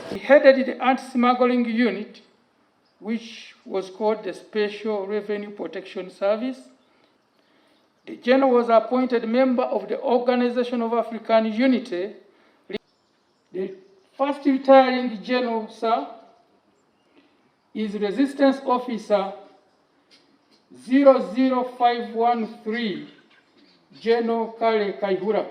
He headed the anti-smuggling unit, which was called the Special Revenue Protection Service. The general was appointed member of the Organization of African Unity. The first retiring general, sir, is Resistance Officer 00513, General Kayihura.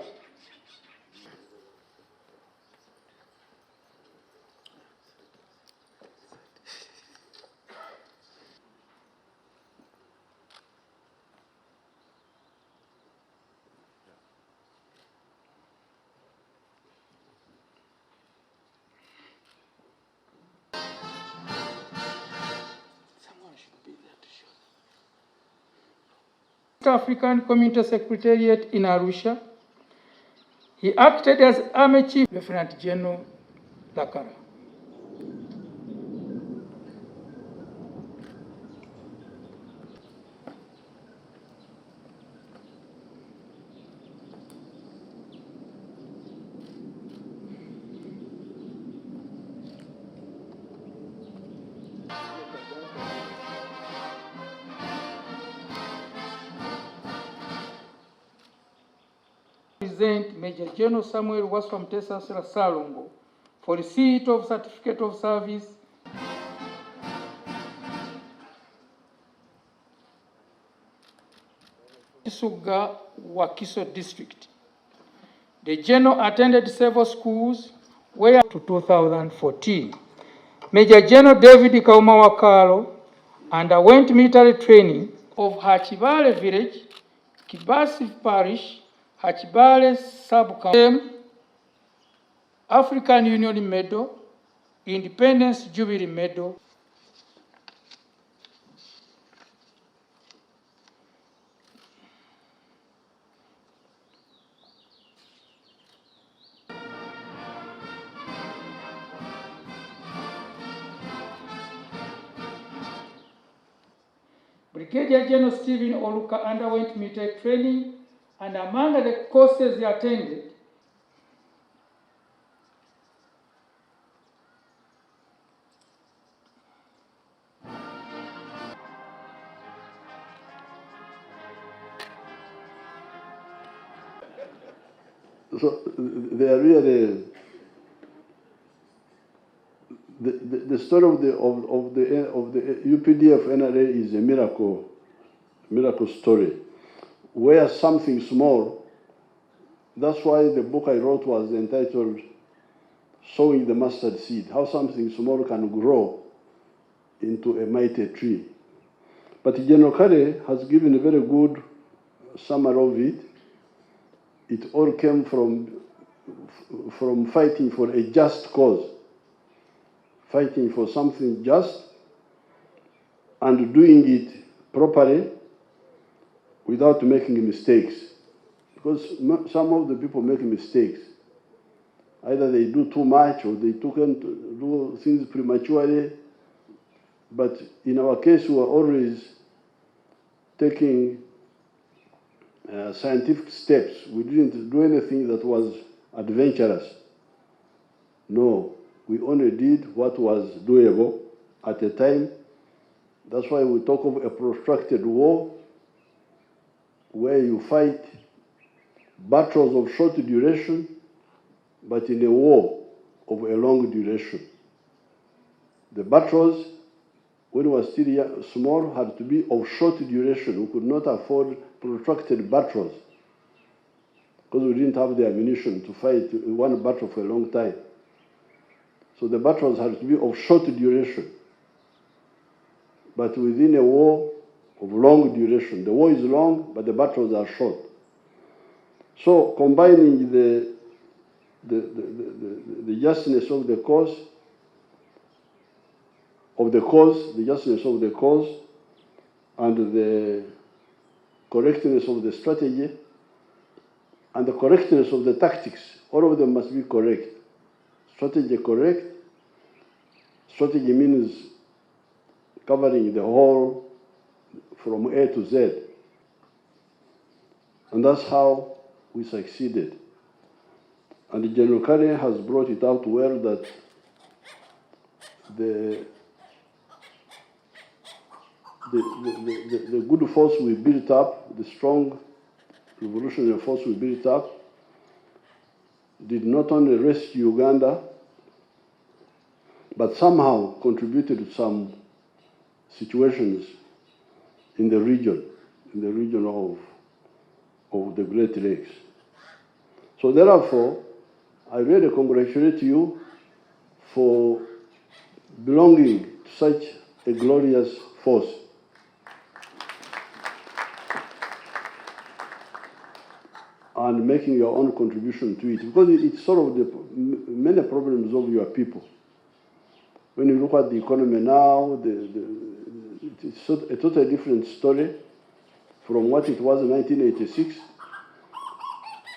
African Community Secretariat in Arusha. He acted as Army Chief Lieutenant General Lakara. Present Major General Samuel Waswam Tesasra Salongo for receipt of Certificate of Service. Kisuga, Wakiso District. The General attended several schools where to 2014. Major General David Kaumawakalo underwent military training of Hachibale Village, Kibasi Parish, Hachibale Sub-County, African Union Medal, Independence Jubilee Medal. Brigadier General Stephen Oluka underwent military training, and among the courses he attended, so they are really the story of the UPDF NRA is a miracle story, where something small. That's why the book I wrote was entitled "Sowing the Mustard Seed," how something small can grow into a mighty tree. But General Kare has given a very good summary of it. It all came from fighting for a just cause, fighting for something just and doing it properly without making mistakes. Because some of the people make mistakes. Either they do too much or they do things prematurely. But in our case, we are always taking scientific steps. We didn't do anything that was adventurous. No, we only did what was doable at the time. That's why we talk of a protracted war, where you fight battles of short duration, but in a war of a long duration. The battles, when we were still small, had to be of short duration. We could not afford protracted battles because we didn't have the ammunition to fight one battle for a long time. So the battles had to be of short duration, but within a war of long duration. The war is long, but the battles are short. So combining the justness of the cause, the justness of the cause, and the correctness of the strategy, and the correctness of the tactics. All of them must be correct. Strategy correct. Strategy means covering the whole from A to Z. And that's how we succeeded. And General Kare has brought it out well that the good force we built up, the strong revolutionary force we built up, did not only rescue Uganda, but somehow contributed to some situations in the region of the Great Lakes. So therefore, I really congratulate you for belonging to such a glorious force. And making your own contribution to it, because it solved many problems of your people. When you look at the economy now, it's a totally different story from what it was in 1986.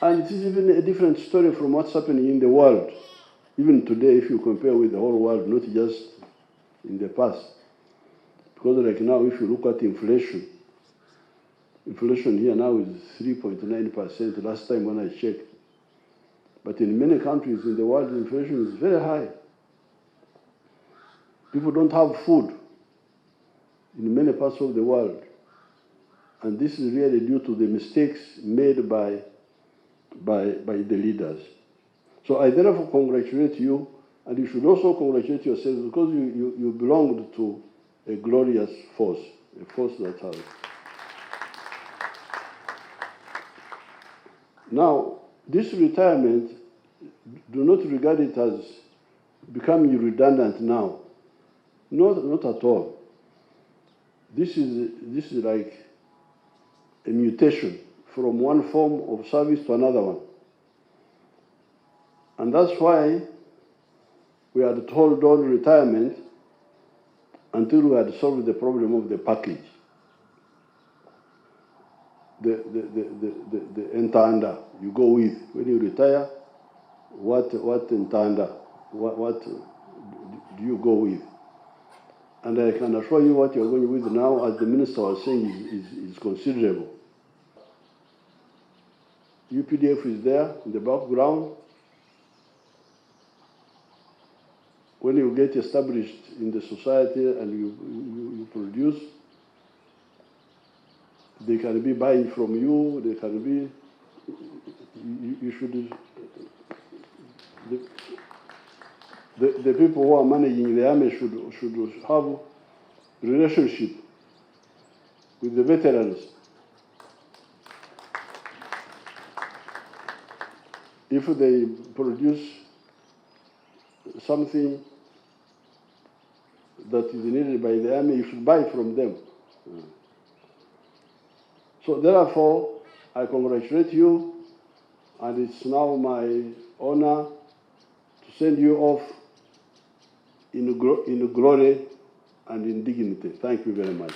And it is even a different story from what's happening in the world. Even today, if you compare with the whole world, not just in the past. Because like now, if you look at inflation here now is 3.9% last time when I checked. But in many countries in the world, inflation is very high. People don't have food in many parts of the world. And this is really due to the mistakes made by the leaders. So I therefore congratulate you, and you should also congratulate yourselves because you belonged to a glorious force, a force that has. Now, this retirement, do not regard it as becoming redundant now. Not at all. This is like a mutation from one form of service to another one. And that's why we had to hold on retirement until we had solved the problem of the package. The entanda you go with when you retire. What entanda? What do you go with? And I can assure you what you're going with now, as the minister was saying, is considerable. UPDF is there in the background. When you get established in the society and you produce, they can be buying from you, they can be, you should, the people who are managing the army should have relationship with the veterans. If they produce something that is needed by the army, you should buy from them. So therefore, I congratulate you, and it's now my honor to send you off in glory and in dignity. Thank you very much.